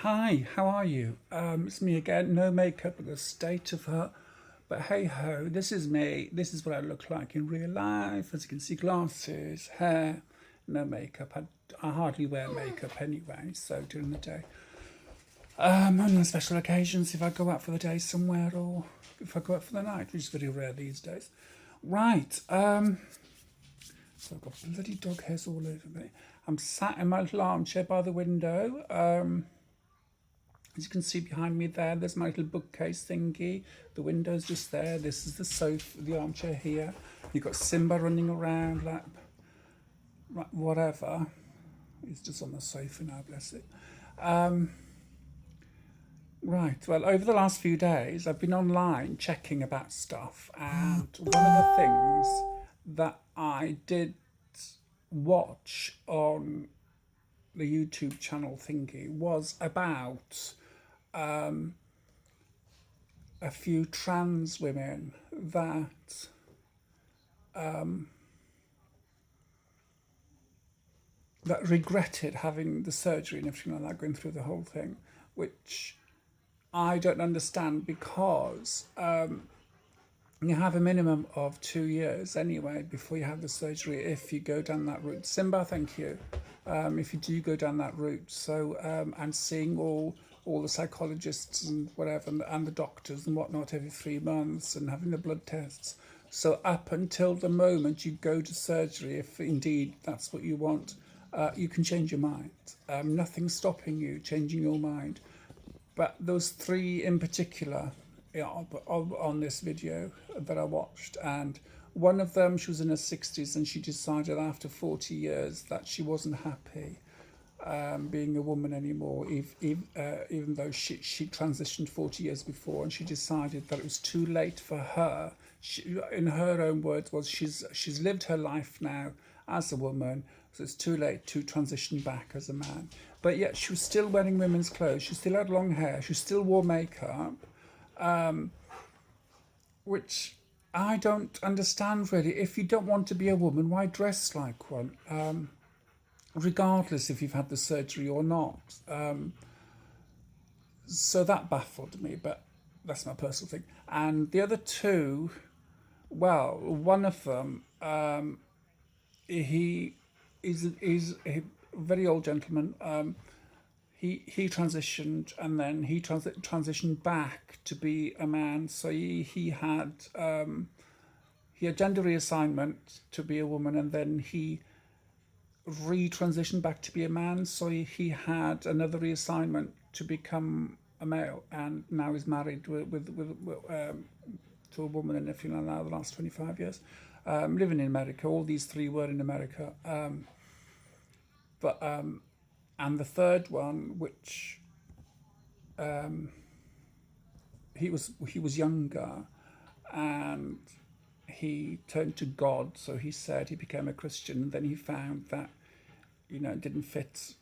Hi, how are you? It's me again. No makeup at the state of her. But hey ho, this is me. This is what I look like in real life. As you can see, glasses, hair, no makeup. I hardly wear makeup anyway, so during the day. Only on special occasions if I go out for the day somewhere or if I go out for the night, which is very rare these days. Right, so I've got bloody dog hairs all over me. I'm sat in my little armchair by the window. As you can see behind me there's my little bookcase thingy. The window's just there. This is the sofa, the armchair here. You've got Simba running around like whatever. He's just on the sofa now, bless it. Right, well, over the last few days, I've been online checking about stuff, and one of the things that I did watch on the YouTube channel thingy was about a few trans women that regretted having the surgery and everything like that, going through the whole thing, which I don't understand because you have a minimum of 2 years anyway before you have the surgery if you go down that route. Simba, thank you. If you do go down that route, so and seeing all the psychologists and whatever and the doctors and whatnot every 3 months and having the blood tests. So up until the moment you go to surgery, if indeed that's what you want, you can change your mind. Nothing's stopping you changing your mind. But those three in particular, on this video that I watched, and one of them, she was in her 60s and she decided after 40 years that she wasn't happy being a woman anymore, even though she transitioned 40 years before, and she decided that it was too late for her. In her own words, was she's lived her life now as a woman, so it's too late to transition back as a man. But yet she was still wearing women's clothes. She still had long hair. She still wore makeup, which I don't understand really. If you don't want to be a woman, why dress like one? Regardless if you've had the surgery or not. So that baffled me, but that's my personal thing. And the other two, well, one of them, he is a very old gentleman. He transitioned and then he transitioned back to be a man. So he had gender reassignment to be a woman, and then he retransitioned back to be a man. So he had another reassignment to become a male, and now he's married to a woman and everything like that the last 25 years. Living in America. All these three were in America. And the third one, which he was younger, and he turned to God. So he said he became a Christian, and then he found that it didn't fit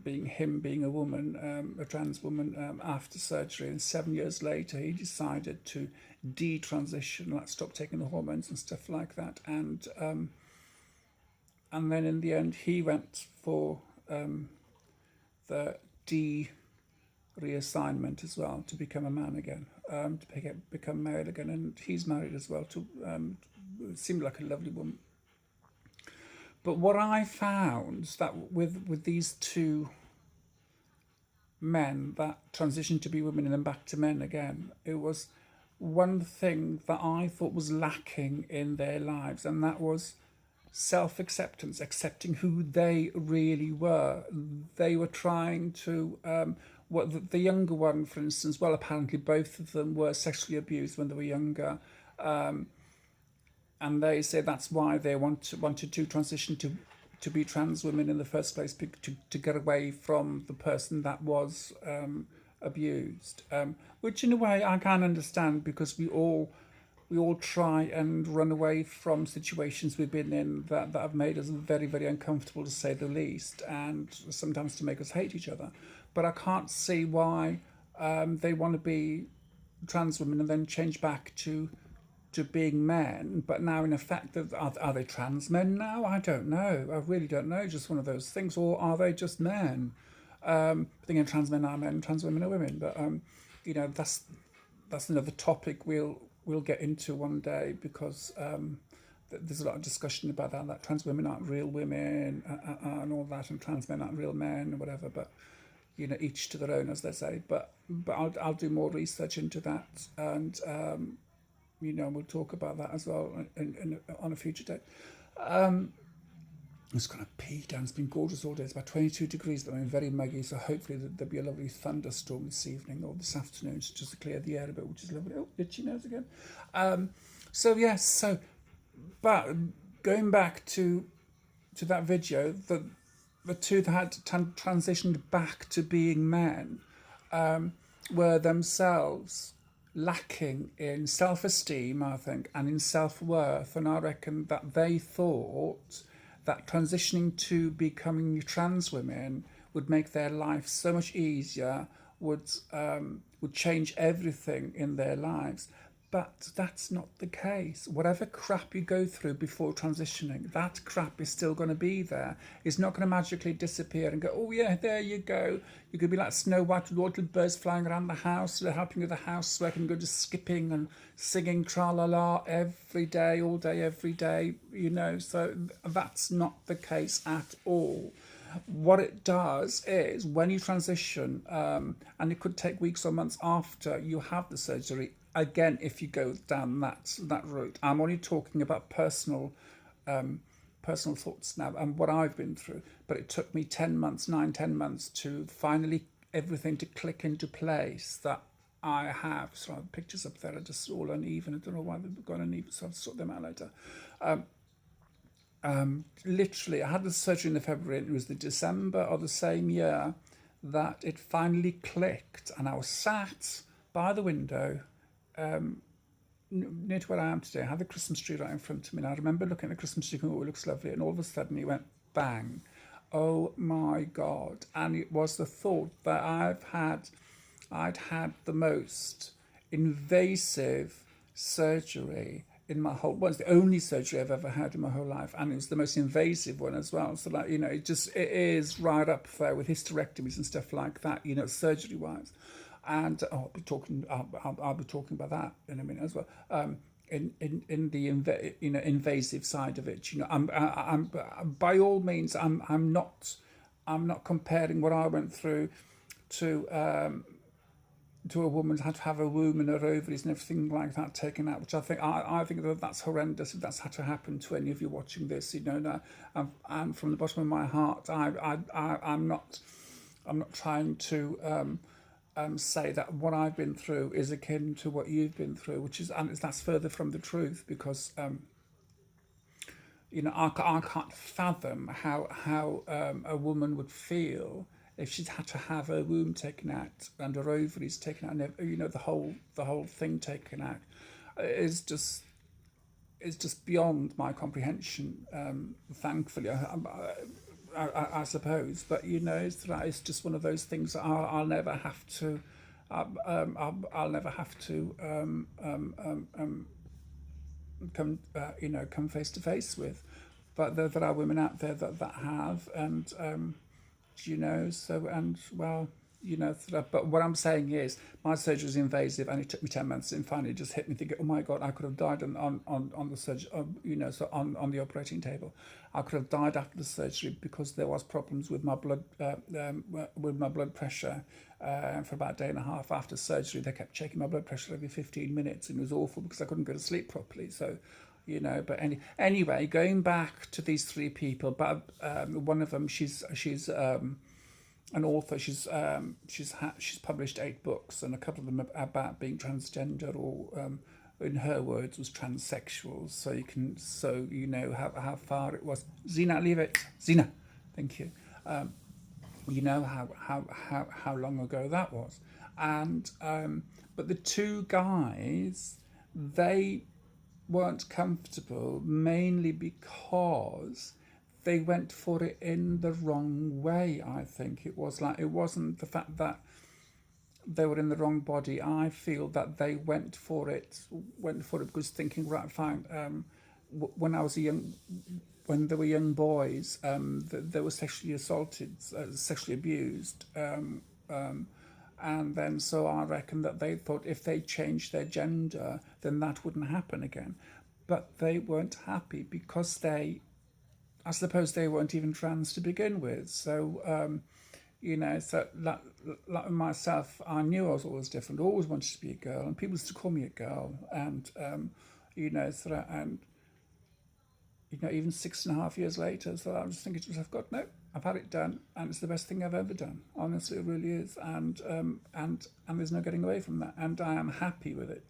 being a woman, a trans woman, after surgery. And 7 years later, he decided to detransition, like stop taking the hormones and stuff like that. And then in the end, he went for the reassignment as well, to become a man again, to become male again. And he's married as well to seemed like a lovely woman. But what I found is that with these two men that transitioned to be women and then back to men again, it was one thing that I thought was lacking in their lives, and that was self-acceptance, accepting who they really were. They were trying to, the younger one, for instance, well, apparently both of them were sexually abused when they were younger. And they say that's why they wanted to transition to be trans women in the first place, to get away from the person that was abused. Which in a way I can understand, because we all try and run away from situations we've been in that have made us very, very uncomfortable, to say the least, and sometimes to make us hate each other. But I can't see why they want to be trans women and then change back to being men, but now in effect, are they trans men now? I don't know. I really don't know. Just one of those things. Or are they just men? Thinking trans men are men, trans women are women. But that's another topic we'll get into one day, because there's a lot of discussion about that trans women aren't real women, and all that, and trans men aren't real men or whatever. But each to their own, as they say. But I'll do more research into that, and we'll talk about that as well on a future date. I'm just going to pee down. It's been gorgeous all day. It's about 22 degrees, but I'm very muggy, so hopefully there'll be a lovely thunderstorm this evening or this afternoon, just to clear the air a bit, which is lovely. Oh, itchy nose again. But going back to that video, the two that had transitioned back to being men were themselves lacking in self-esteem, I think, and in self-worth, and I reckon that they thought that transitioning to becoming trans women would make their life so much easier, would change everything in their lives. But that's not the case. Whatever crap you go through before transitioning, that crap is still going to be there. It's not going to magically disappear and go, oh yeah, there you go. You could be like Snow White with little birds flying around the house, helping with the housework, and go just skipping and singing tra-la-la every day, all day, every day, So that's not the case at all. What it does is, when you transition, and it could take weeks or months after you have the surgery, again, if you go down that route, I'm only talking about personal thoughts now and what I've been through. But it took me 10 months to finally everything to click into place that I have. So I have pictures up there are just all uneven. I don't know why they've gone uneven, so I'll sort them out later. Literally, I had the surgery in the February, and it was the December of the same year that it finally clicked, and I was sat by the window near to where I am today. I had the Christmas tree right in front of me, and I remember looking at the Christmas tree going, oh, it looks lovely, and all of a sudden it went bang. Oh my God. And it was the thought that I'd had the most invasive surgery in my whole, well, it's the only surgery I've ever had in my whole life, and it was the most invasive one as well. So it is right up there with hysterectomies and stuff like that, surgery wise. And I'll be talking about that in a minute as well. In the invasive side of it, I'm by all means, I'm not comparing what I went through to a woman had to have a womb and her ovaries and everything like that taken out, which I think that's horrendous if that's had to happen to any of you watching this. And from the bottom of my heart, I'm not trying to say that what I've been through is akin to what you've been through, that's further from the truth, because I can't fathom how a woman would feel if she'd had to have her womb taken out and her ovaries taken out, and the whole thing taken out. Is just beyond my comprehension. Thankfully, I suppose, but it's just one of those things that I'll never have to. I'll never have to come face to face with. But there are women out there that have, and but what I'm saying is, my surgery was invasive, and it took me 10 months, and finally it just hit me thinking, oh my God, I could have died on the surgery, on the operating table. I could have died after the surgery because there was problems with my blood pressure for about a day and a half after surgery. They kept checking my blood pressure every 15 minutes, and it was awful because I couldn't go to sleep properly. So, but anyway, going back to these three people, but one of them, she's an author. She's published 8 books, and a couple of them are about being transgender, or in her words, was transsexual. So you know how far it was. Zina, leave it. Zina, thank you. You know how long ago that was, and but the two guys, they weren't comfortable, mainly because they went for it in the wrong way. I think it wasn't the fact that they were in the wrong body. I feel that they went for it because thinking, right, fine. When I was a young when they were young boys, they were sexually assaulted, sexually abused. And then so I reckon that they thought if they changed their gender, then that wouldn't happen again. But they weren't happy because I suppose they weren't even trans to begin with. So, so like myself, I knew I was always different, always wanted to be a girl, and people used to call me a girl. And, and even 6.5 years later, so I was thinking to myself, God, no, I've had it done, and it's the best thing I've ever done. Honestly, it really is, and there's no getting away from that, and I am happy with it.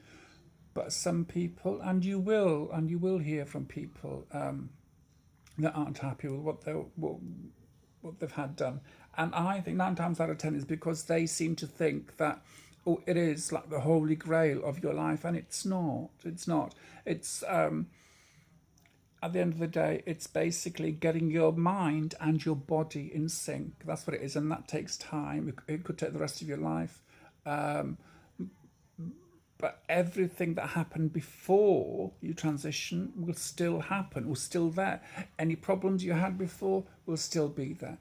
But some people, and you will hear from people that aren't happy with what they've had done, and I think 9 times out of 10 is because they seem to think that, oh, it is like the holy grail of your life, and it's not. It's not. It's at the end of the day, it's basically getting your mind and your body in sync. That's what it is, and that takes time. It could take the rest of your life. But everything that happened before you transition will still happen, will still there. Any problems you had before will still be there.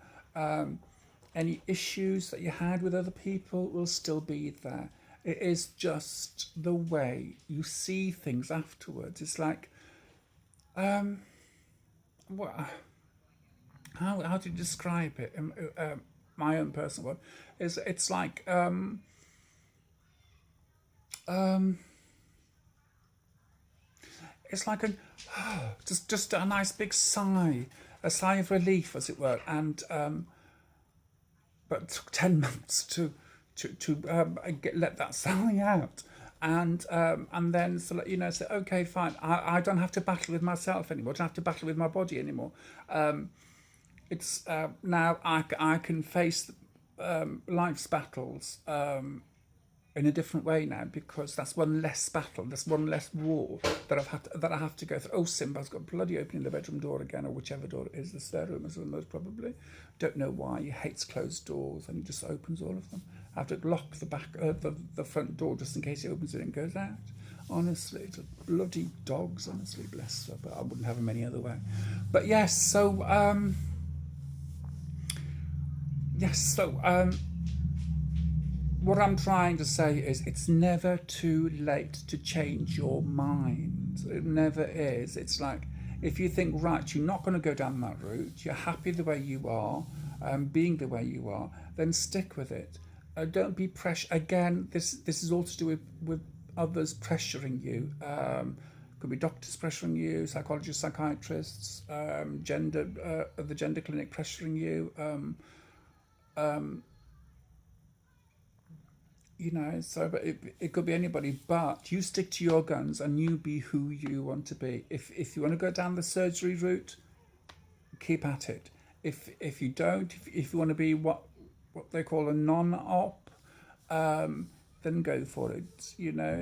Any issues that you had with other people will still be there. It is just the way you see things afterwards. It's like, what? How do you describe it? My own personal one is it's like it's like just a nice big sigh, a sigh of relief, as it were, and but it took 10 months to let that sigh out, and then so say, okay, fine, I don't have to battle with myself anymore. I don't have to battle with my body anymore. It's now I can face life's battles in a different way now, because that's one less battle, that's one less war that I have to go through. Oh, Simba's got bloody opening the bedroom door again, or whichever door it is, the spare room is most probably. Don't know why he hates closed doors, and he just opens all of them. I have to lock the front door just in case he opens it and goes out. Honestly, it's bloody dogs. Honestly, bless her, but I wouldn't have them any other way. But yes, so what I'm trying to say is it's never too late to change your mind. It never is. It's like, if you think, right, you're not going to go down that route, you're happy the way you are, being the way you are, then stick with it. Don't be pressure. Again, this is all to do with others pressuring you. Could be doctors pressuring you, psychologists, psychiatrists, the gender clinic pressuring you. So but it could be anybody, but you stick to your guns and you be who you want to be. If you want to go down the surgery route, keep at it. If you don't, if you want to be what they call a non-op, then go for it.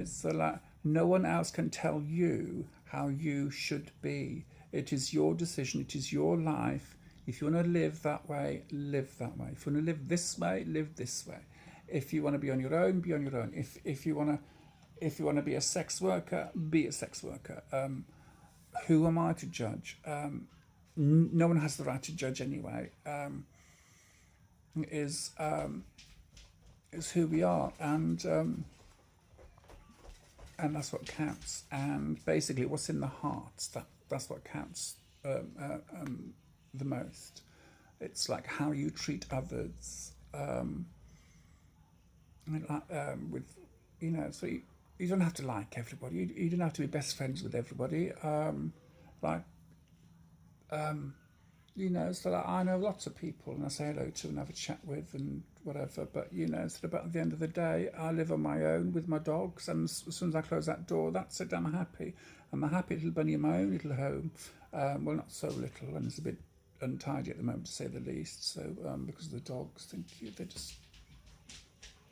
So like, no one else can tell you how you should be. It is your decision. It is your life. If you want to live that way, live that way. If you want to live this way, live this way. If you want to be on your own, be on your own. If you want to be a sex worker, be a sex worker. Who am I to judge? No one has the right to judge anyway. Is who we are, and that's what counts. And basically, what's in the heart, that's what counts the most. It's like how you treat others. With so you don't have to like everybody. You don't have to be best friends with everybody. So like, I know lots of people, and I say hello to and have a chat with and whatever. But but at the end of the day, I live on my own with my dogs, and as soon as I close that door, that's it. I'm happy. I'm a happy little bunny in my own little home. Well, not so little, and it's a bit untidy at the moment, to say the least. So because the dogs,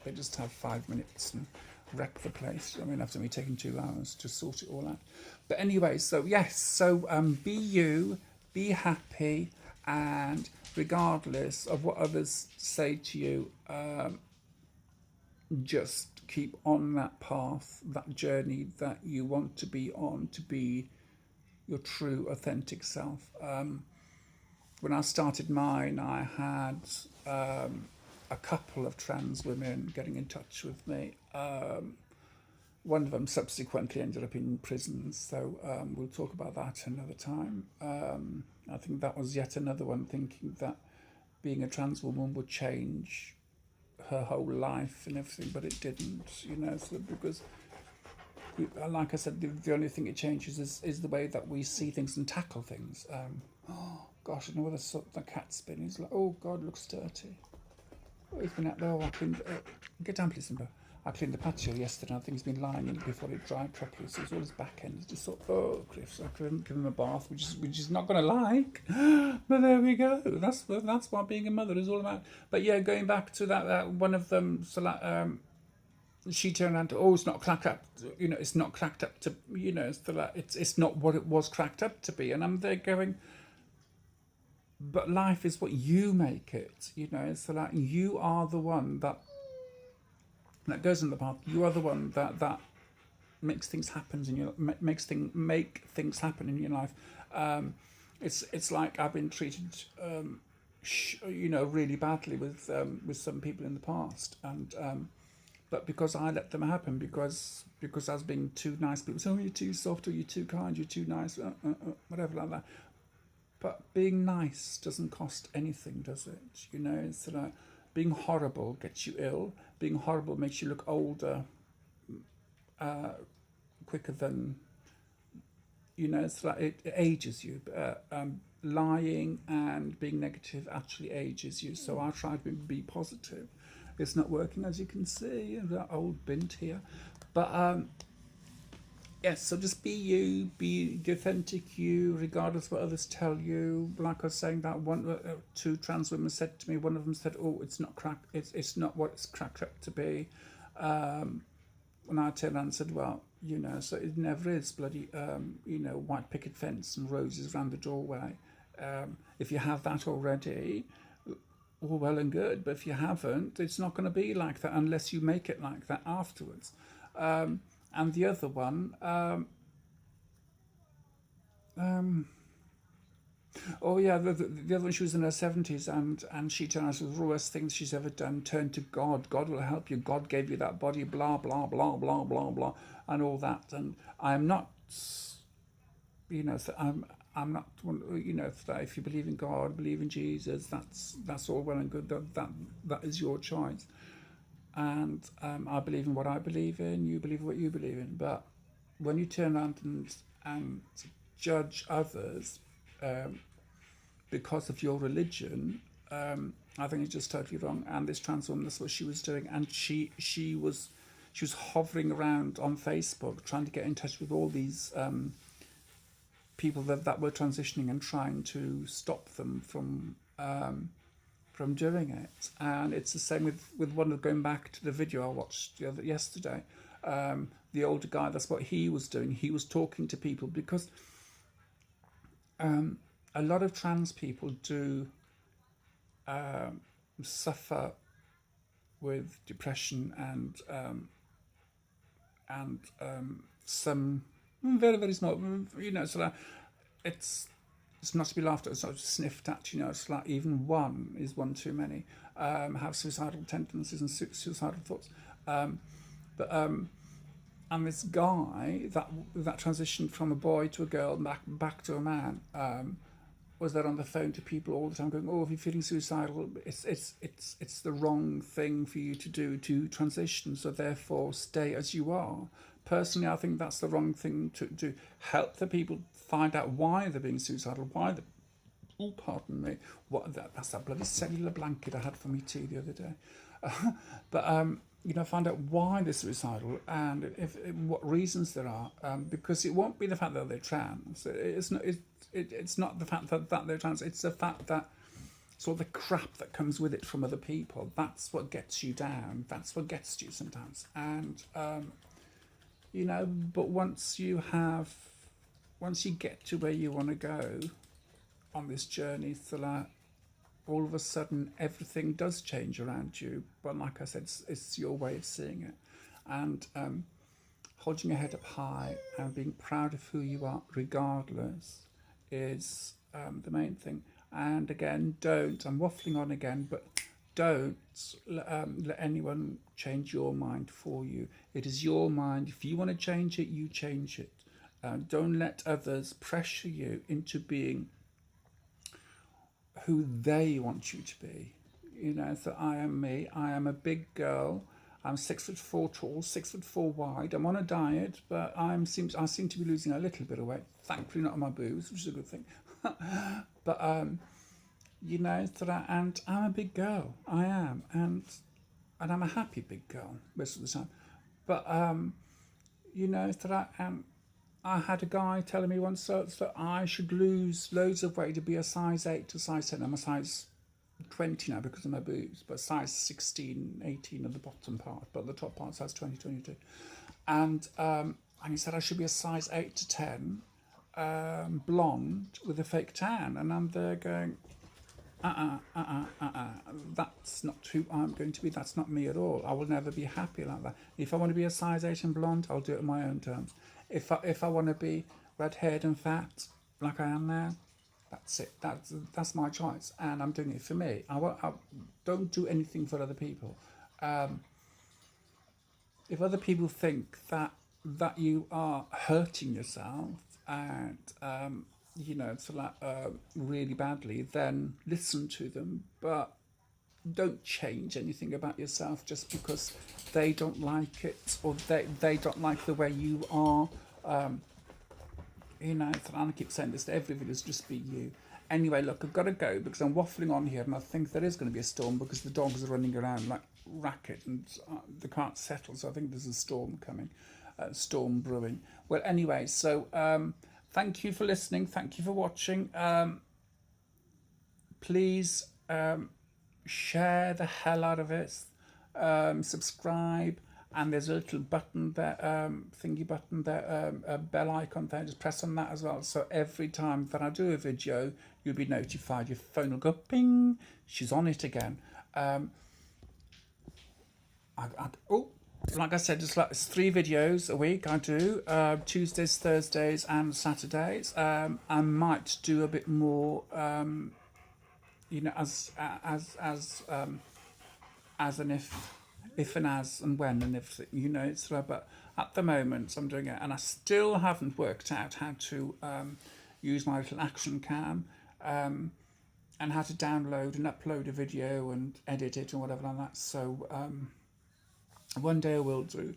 they just have 5 minutes and wreck the place. I mean, after me taking 2 hours to sort it all out. But anyway, so yes, so be you, be happy, and regardless of what others say to you, just keep on that path, that journey that you want to be on, to be your true, authentic self. When I started mine, I had a couple of trans women getting in touch with me. One of them subsequently ended up in prison, so we'll talk about that another time. I think that was yet another one thinking that being a trans woman would change her whole life and everything, but it didn't, so because, like I said, the only thing it changes is the way that we see things and tackle things. Oh, gosh, I know where the cat's been. He's like, oh, God, looks dirty. Oh, he's been out there. I cleaned, get down, please, Simba. I cleaned the patio yesterday. I think he's been lying in it before it dried properly. So it's all his back end. It's just sort of, oh, Griff. So I couldn't give him a bath, which is not going to like. But there we go. That's what being a mother is all about. But yeah, going back to that one of them, so that, she turned around to, oh, it's not cracked up. It's not cracked up to, it's not what it was cracked up to be. And I'm there going, but life is what you make it. So that you are the one that goes in the path. You are the one that makes things happen in your make things happen in your life. It's like I've been treated, really badly with some people in the past, and but because I let them happen, because I was being too nice. People say, "Oh, you're too soft," or "You're too kind," "You're too nice," whatever like that. But being nice doesn't cost anything, does it? It's like being horrible gets you ill. Being horrible makes you look older quicker than, it's like it ages you. Lying and being negative actually ages you. So I try to be positive. It's not working, as you can see. That old bint here. But yes, so just be you, be the authentic you, regardless of what others tell you. Like I was saying, that two trans women said to me, one of them said, "Oh, it's not cracked. It's not what it's cracked up to be." When I turned around and said, "Well, so it never is bloody, white picket fence and roses around the doorway. If you have that already, all well and good. But if you haven't, it's not going to be like that unless you make it like that afterwards." And the other one, oh yeah, the other one, she was in her 70s, and she turned out, it was the worst things she's ever done. Turn to God. God will help you. God gave you that body, blah, blah, blah, blah, blah, blah, and all that. And I'm not, so I'm not, that if you believe in God, believe in Jesus, that's all well and good. That is your choice. And I believe in what I believe in, you believe in what you believe in. But when you turn around and judge others because of your religion, I think it's just totally wrong. And this trans woman, that's what she was doing. And she was hovering around on Facebook trying to get in touch with all these people that were transitioning and trying to stop them from doing it. And it's the same with one of, going back to the video I watched yesterday, the older guy. That's what he was doing. He was talking to people because a lot of trans people do suffer with depression and some very, very small, so that it's not to be laughed at, it's not sniffed at, it's like even one is one too many, have suicidal tendencies and suicidal thoughts. And this guy that transitioned from a boy to a girl, back to a man, was there on the phone to people all the time going, "Oh, if you're feeling suicidal, it's the wrong thing for you to do to transition, so therefore stay as you are." Personally, I think that's the wrong thing to do. Help the people find out why they're being suicidal, pardon me, that's that bloody cellular blanket I had for me tea the other day. But find out why they're suicidal and what reasons there are, because it won't be the fact that they're trans. It's not the fact that they're trans. It's the fact that sort of the crap that comes with it from other people. That's what gets you down. That's what gets you sometimes. And but once you get to where you want to go on this journey, so that all of a sudden everything does change around you. But like I said, it's your way of seeing it. And holding your head up high and being proud of who you are regardless is the main thing. And again, I'm waffling on again, but don't let anyone change your mind for you. It is your mind. If you want to change it, you change it. Don't let others pressure you into being who they want you to be. So I am me. I am a big girl. I'm 6'4" tall, 6'4" wide. I'm on a diet, but I seem to be losing a little bit of weight. Thankfully, not on my boobs, which is a good thing. But and I'm a big girl. I am, and I'm a happy big girl most of the time. But I had a guy telling me once that I should lose loads of weight to be a size 8 to size 10. I'm a size 20 now because of my boobs, but size 16, 18 at the bottom part, but the top part size 20, 22. And he said I should be a size 8 to 10, blonde with a fake tan. And I'm there going, that's not who I'm going to be. That's not me at all. I will never be happy like that. If I want to be a size 8 and blonde, I'll do it on my own terms. If I want to be red-haired and fat like I am now, that's it. That's my choice, and I'm doing it for me. I don't do anything for other people. If other people think that you are hurting yourself and really badly, then listen to them, but don't change anything about yourself just because they don't like it or they don't like the way you are. And I keep saying this to every video, just be you. Anyway, look, I've got to go because I'm waffling on here, and I think there is going to be a storm because the dogs are running around like racket and they can't settle. So I think there's a storm coming, storm brewing. Well, anyway, so thank you for listening. Thank you for watching. Please share the hell out of it. Subscribe. And there's a little button there, thingy button there, a bell icon there. Just press on that as well. So every time that I do a video, you'll be notified. Your phone will go ping. She's on it again. Like I said, it's 3 videos a week I do. Tuesdays, Thursdays, and Saturdays. I might do a bit more. As an if and as and when and everything, it's but at the moment I'm doing it, and I still haven't worked out how to use my little action cam and how to download and upload a video and edit it and whatever like that. So one day I will do,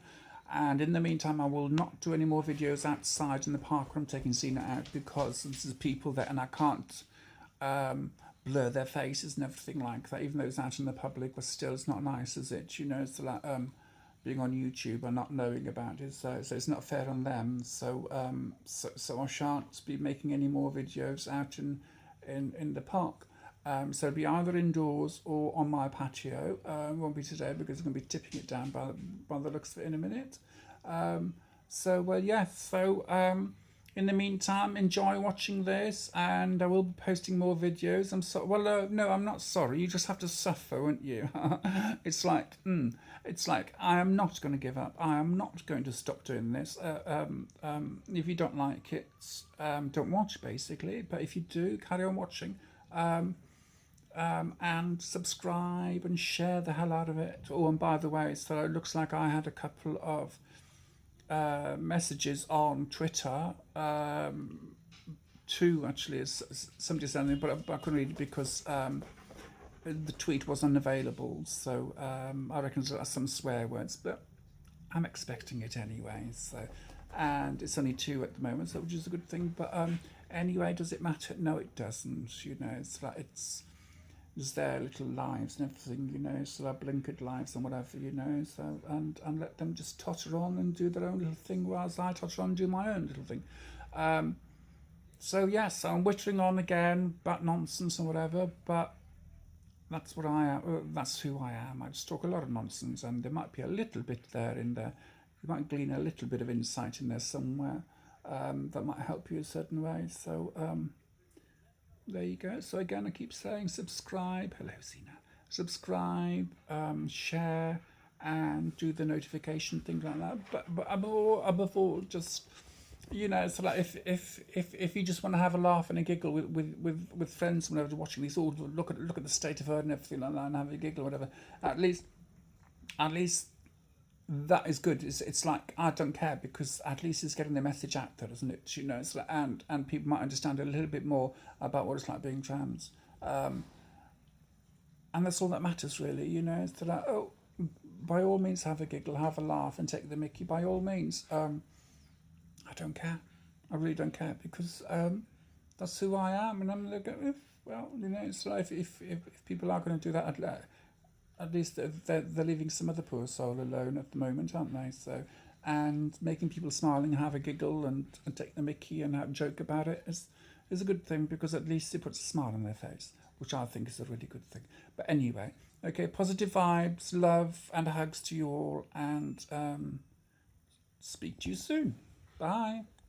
and in the meantime I will not do any more videos outside in the park where I'm taking Zena out, because there's people there and I can't blur their faces and everything like that, even though it's out in the public, but still it's not nice, is it? It's like being on YouTube and not knowing about it, so it's not fair on them. So I shan't be making any more videos out in the park. So it'll be either indoors or on my patio. It won't be today because I'm going to be tipping it down by the looks of it in a minute. In the meantime, enjoy watching this, and I will be posting more videos. No, I'm not sorry. You just have to suffer, won't you? It's like I am not going to give up. I am not going to stop doing this. If you don't like it, don't watch, basically. But if you do, carry on watching. And subscribe and share the hell out of it. Oh, and by the way, so it looks like I had a couple of messages on Twitter, 2 actually, as somebody sent me, but I couldn't read it because the tweet was unavailable. So I reckon there's some swear words, but I'm expecting it anyway. So, and it's only 2 at the moment, so which is a good thing. But anyway, does it matter? No, it doesn't. It's like it's their little lives and everything, so their blinkered lives and whatever, so and let them just totter on and do their own little thing whilst I totter on and do my own little thing. So yes, I'm wittering on again about nonsense and whatever, but that's what I am. That's who I am. I just talk a lot of nonsense, and there might be a little bit there in there. You might glean a little bit of insight in there somewhere that might help you a certain way. So there you go. So again, I keep saying subscribe. Hello, Zena. Subscribe, share, and do the notification thing like that. But above all, just so like if you just want to have a laugh and a giggle with friends whenever watching these, all look at the state of her and everything like that, and have a giggle or whatever. At least that is good. It's like, I don't care, because at least it's getting the message out there, isn't it? It's like, and people might understand a little bit more about what it's like being trans. And that's all that matters, really. It's like, oh, by all means, have a giggle, have a laugh, and take the mickey. By all means, I don't care. I really don't care, because that's who I am, and I'm like, it's like if people are going to do that, at least they're leaving some other poor soul alone at the moment, aren't they? So, and making people smile and have a giggle and take the mickey and have a joke about it is a good thing, because at least it puts a smile on their face, which I think is a really good thing. But anyway, okay, positive vibes, love and hugs to you all, and speak to you soon. Bye.